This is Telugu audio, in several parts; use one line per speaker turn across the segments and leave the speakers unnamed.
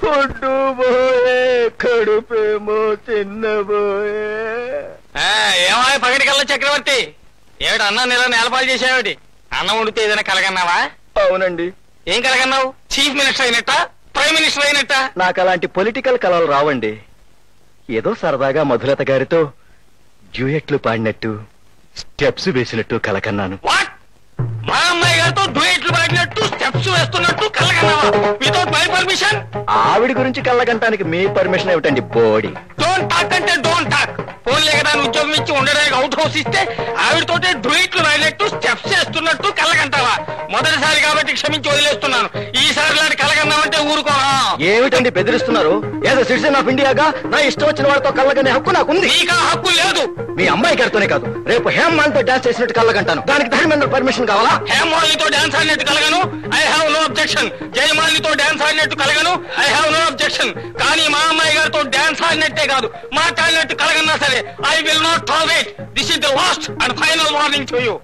ఫుడ్డు పోయే కడుపేమో తిన్నబోయే.
ఏమాయ పగటికల్లా చక్రవర్తి, ఏమిటి అన్నం నెల నేలపాలు చేసావేటి? అన్నం వండితే ఏదైనా కలగన్నావా?
అవునండి.
ఏం కలగన్నావు? చీఫ్ మినిస్టర్ అయినట్ట, ప్రైమ్ మినిస్టర్ అయినట్ట?
నాకు అలాంటి పొలిటికల్ కలలు రావండి. ఏదో సరదాగా మధులత గారితో డ్యూయెట్లు పాడినట్టు, స్టెప్స్ వేసినట్టు కలకన్నాను.
మా అమ్మాయి గారితో డ్యూయెట్లు పాడినట్టు, స్టెప్స్ వేస్తున్నట్టు కలగన్నావా? Without my permission?
ఆవిడ గురించి కళ్ళగంటానికి మీ పర్మిషన్ ఏమిటండి బోడి?
డోంట్ టాక్ అంటే డోంట్ టాక్. ఫోన్లే కదా ఉద్యోగం ఇచ్చి ఉండడానికి అవుట్ హౌస్ ఇస్తే ఆవిడతోటే డ్యూయెట్లు రాయినట్టు, స్టెప్స్ వేస్తున్నట్టు కలగంటావా? మొదటిసారి కాబట్టి క్షమించి వదిలేస్తున్నాను. ఈసారి లాంటి కలగన్నామంటే ఊరుకోరా.
ఏమిటండి బెదిరిస్తున్నారు? ఏదో సిటిజన్ ఆఫ్ ఇండియాగా నా ఇష్టం వచ్చిన వాడితో కళ్ళగనే హక్కు నాకుంది.
నీకు ఆ హక్కు లేదు.
మీ అమ్మాయి గారితోనే కాదు, రేపు హేమాల్తో డాన్స్ చేసినట్టు కళ్ళగంటాను. దానికి ధర్మేంద్ర పర్మిషన్ కావాలా?
హేమాలితో డాన్స్ ఆడినట్టు కలగను, ఐ హావ్ నో అబ్జెక్షన్. జయమాలితో డాన్స్ ఆడినట్టు కలగను, ఐ హావ్ నో అబ్జెక్షన్. కానీ మా అమ్మాయి గారితో డాన్స్ ఆడినట్టే కాదు, మాట్లాడినట్టు కలగన్నా సరే I will not tolerate. This is the last and final warning to you.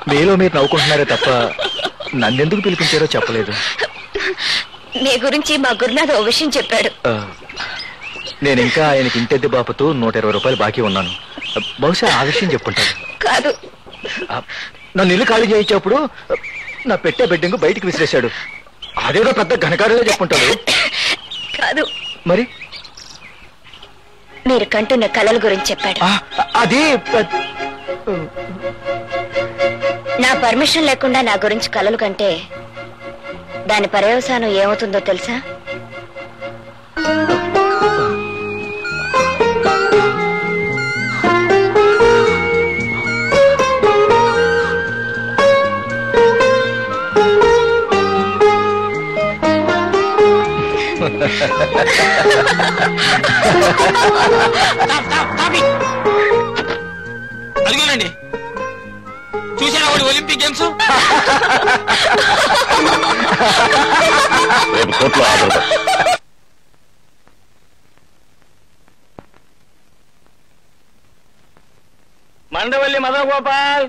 మీలో మీరు నవ్వుకుంటున్నారే తప్ప నన్నెందుకు పిలిపించారో చెప్పలేదు.
నీ గురించి మా గురునాథ్ ఓ విషయం చెప్పాడు.
నేను ఇంకా ఆయనకి ఇంటెద్ది బాపుతూ 120 రూపాయలు బాకీ ఉన్నాను. బహుశా ఆ విషయం చెప్పుంటాడు.
కాదు,
నన్ను ఇల్లు ఖాళీ చేయించేప్పుడు నా పెట్టే బెడ్డింగ్ బయటికి విసిరేశాడు. అదేదో పెద్ద ఘనకార్యంలో చెప్పుంటాడు.
కాదు,
మరి
మీరు కంటున్న కళల గురించి చెప్పాడు.
అది
నా పర్మిషన్ లేకుండా నా గురించి కలలు కంటే దాని పర్యవసానం ఏమవుతుందో తెలుసా?
అదిగోనండి, చూసారా వాడి ఒలింపిక్ గేమ్స్? మండవల్లి మదన గోపాల్,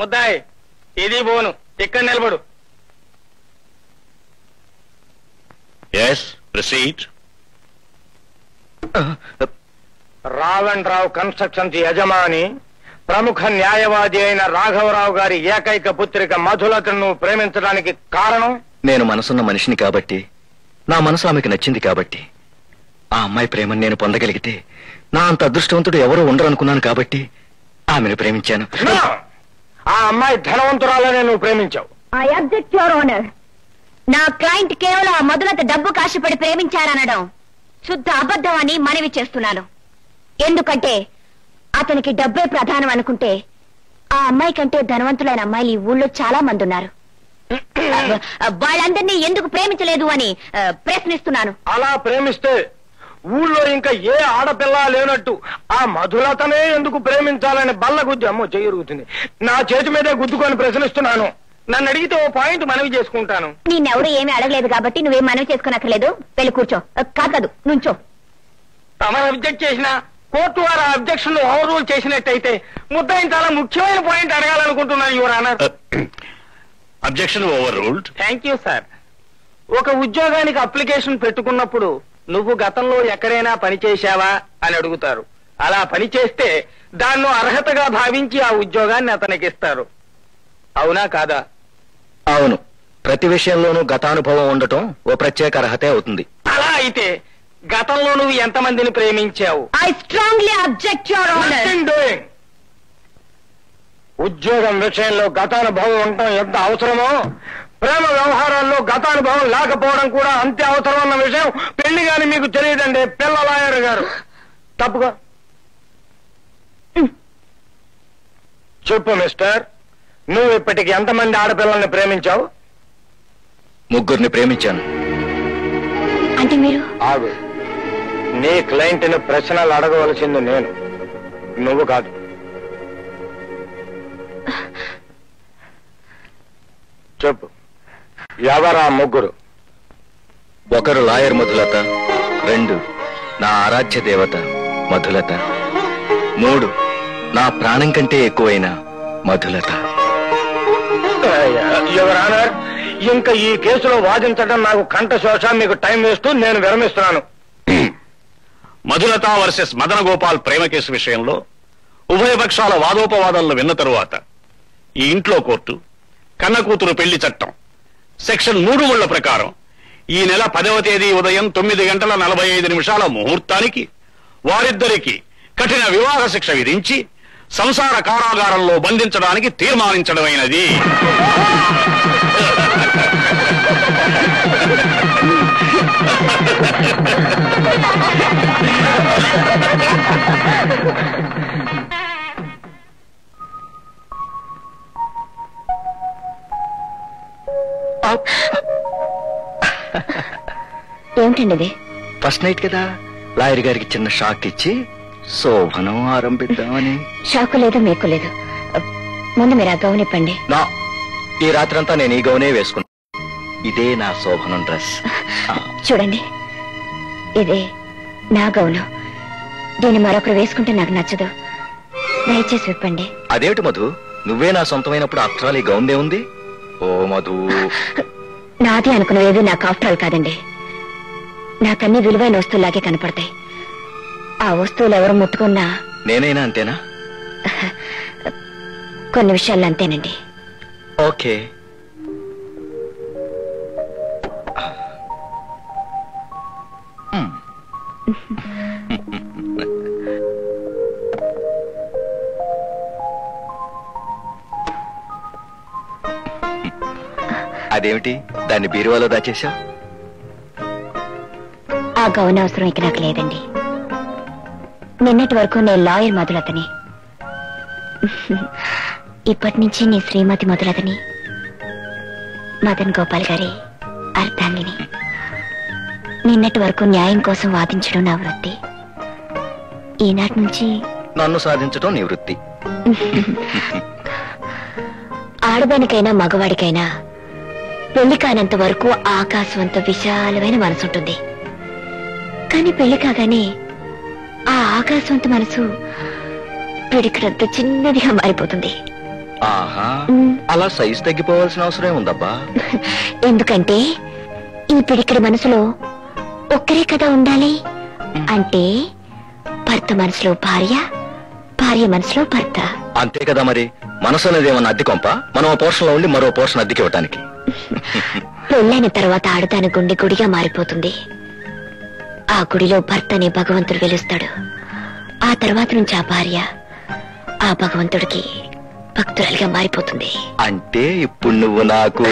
ముద్దాయి ఇది బోను, ఇక్కడ నిలబడు.
రావు కన్స్ట్రక్షన్స్ యజమాని, ప్రముఖ న్యాయవాది అయిన రాఘవరావు గారి ఏకైక పుత్రిక మధులతను ప్రేమించడానికి కారణం?
నేను మనసున్న మనిషిని కాబట్టి, నా మనసు ఆమెకు నచ్చింది కాబట్టి, ఆ అమ్మాయి ప్రేమను నేను పొందగలిగితే నా అంత అదృష్టవంతుడు ఎవరూ ఉండరు అనుకున్నాను కాబట్టి ఆమెను ప్రేమించాను.
ఆ అమ్మాయి ధనవంతురాలనే నువ్వు ప్రేమించావు.
I object your honour. నా క్లయింట్ కేవలం ఆ మొదలత డబ్బు కాశపడి ప్రేమించారనడం శుద్ధ అబద్ధం అని మనవి చేస్తున్నాను. ఎందుకంటే అతనికి డబ్బే ప్రధానం అనుకుంటే ఆ అమ్మాయి కంటే ధనవంతులైన అమ్మాయిలు ఈ ఊళ్ళో చాలా మంది ఉన్నారు. వాళ్ళందరినీ ఎందుకు ప్రేమించలేదు అని ప్రశ్నిస్తున్నాను.
అలా ప్రేమిస్తే ఊళ్ళో ఇంకా ఏ ఆడపిల్ల లేనట్టు ఆ మధులతనే ఎందుకు ప్రేమించాలని బల్ల గుద్ది అమ్మో చెయ్యరుగుతుంది. నా చేతి మీదే గుద్దుకొని ప్రశ్నిస్తున్నాను.
నన్ను అడిగితే ఓ పాయింట్ మనవి చేసుకుంటాను.
నిన్నెవడూ ఏమీ అడగలేదు కాబట్టి నువ్వేం మనవి చేసుకోనక్కర్లేదు. వెళ్ళి కూర్చో. కాదు, నుంచో.
తమరు అబ్జెక్ట్ చేసిన కోర్టు వారు అబ్జెక్షన్ ఓవర్ రూల్ చేసినట్టయితే ముద్దాయిని చాలా ముఖ్యమైన పాయింట్ అడగాలనుకుంటున్నాను your honour.
Objection overruled.
Thank you sir. ఒక ఉద్యోగానికి అప్లికేషన్ పెట్టుకున్నప్పుడు నువ్వు గతంలో ఎక్కడైనా పని చేశావా అని అడుగుతారు. అలా పని చేస్తే దాన్ని అర్హతగా భావించి ఆ ఉద్యోగాన్ని అతనికి ఇస్తారు. అవునా కాదా?
అవును. ప్రతి విషయంలోనూ గతానుభవం ఉండటం ఓ ప్రత్యేక అర్హతే అవుతుంది.
అలా అయితే గతంలో నువ్వు ఎంతమందిని ప్రేమించావు?
I strongly object your honour.
ఉద్యోగం విషయంలో గతానుభవం ఉండటం ఎంత అవసరమో ప్రేమ వ్యవహారాల్లో గతానుభవం లేకపోవడం కూడా అంతే అవసరం అన్న విషయం పెళ్లి గాని మీకు తెలియదండి పిల్ల లాయర్ గారు. తప్పుగా చెప్పు మిస్టర్, నువ్వు ఇప్పటికి ఎంతమంది ఆడపిల్లల్ని ప్రేమించావు?
3 ప్రేమించాను.
అంటే మీరు?
ఆగు. నీ క్లయింట్ని ప్రశ్నలు అడగవలసింది నేను, నువ్వు కాదు. చెప్పు, ఎవరా 3?
ఒకరు లాయర్ మధులత, 2 నా ఆరాధ్య దేవత మధులత. 3, నా ప్రాణం కంటే ఎక్కువైన మధులత.
యువర్ ఆనర్, ఇంకా ఈ కేసులో వాదించడం నాకు కంఠశోష. మీకు టైం వేస్తూ నేను విరమిస్తున్నాను.
మధులత వర్సెస్ మదన గోపాల్ ప్రేమ కేసు విషయంలో ఉభయపక్షాల వాదోపవాదాలను విన్న తరువాత ఈ ఇంట్లో కోర్టు కన్న కూతురు పెళ్లి చట్టం సెక్షన్ 3 ప్రకారం ఈ నెల 10వ తేదీ ఉదయం 9:45 ముహూర్తానికి వారిద్దరికి కఠిన వివాహ శిక్ష విధించి సంసార కారాగారంలో బంధించడానికి తీర్మానించడమైనది.
ఏమిటండి ఇది?
ఫస్ట్ నైట్ కదా, లాయర్ గారికి చిన్న షాక్ ఇచ్చి శోభనం ఆరంభిద్దామని.
షాకు లేదు, మీకు లేదు. ముందు మీరు ఆ గౌన్ ఇప్పండి.
నా ఈ రాత్రంతా నేను ఈ గౌనే వేసుకున్నా. ఇదే నా శోభనం డ్రెస్.
చూడండి, ఇదే నా గౌను. దీన్ని మరొకరు వేసుకుంటే నాకు నచ్చదు. దయచేసి విప్పండి.
అదేమిటి మధు, నువ్వే నా సొంతమైనప్పుడు ఆఫ్టర్ ఆల్ ఈ గౌన్దే ఉంది. ఓ మధు,
నాది అనుకునేది నాకు ఆఫ్టర్ ఆల్ కాదండి. నాకన్నీ విలువైన వస్తువులాగే కనపడతాయి. ఆ వస్తువులు ఎవరు ముట్టుకున్నా
నేనైనా అంతేనా?
కొన్ని విషయాల్లో అంతేనండి.
ఓకే. అదేమిటి, దాన్ని బీరువాలో దాచేశావు?
ఆ గౌన్ అవసరం ఇక నాకు లేదండి. నిన్నటి వరకు నేను లాయర్ మధులతని, ఇప్పటి నుంచి నీ శ్రీమతి మధులతని, మదన్ గోపాల్ గారి అర్ధాంగిని. నిన్నటి వరకు న్యాయం కోసం వాదించడం నా వృత్తి. ఈనాటి నుంచి
నన్ను సాధించడం నీ వృత్తి.
ఆడదానికైనా మగవాడికైనా పెళ్లి కానంత వరకు ఆకాశవంత విశాలమైన మనసు ఉంటుంది. కానీ పెళ్లి కాగానే ఆ ఆకాశవంత మనసు పిడికినంత చిన్నదిగా మారిపోతుంది.
ఆహా, అలా సైజు తగ్గిపోవాల్సిన అవసరం ఉందబ్బా.
ఎందుకంటే ఈ పిడికిడి మనసులో ఒక్కరే కదా ఉండాలి. అంటే భర్త మనసులో భార్య, భార్య మనసులో భర్త.
అంతే కదా మరి. మనసు అనేది ఏమన్నా అద్దె కొంప? మనం ఓ పోర్షన్లో ఉండి మరో పోర్షన్ అద్దెకి ఇవ్వటానికి.
పెళ్ళైన తర్వాత ఆడదాని గుండె గుడిగా మారిపోతుంది. ఆ గుడిలో భర్త అనే భగవంతుడు వెలుస్తాడు. ఆ తర్వాత నుంచి ఆ భార్య ఆ భగవంతుడికి భక్తురాలిగా మారిపోతుంది.
అంటే ఇప్పుడు నువ్వు నాకు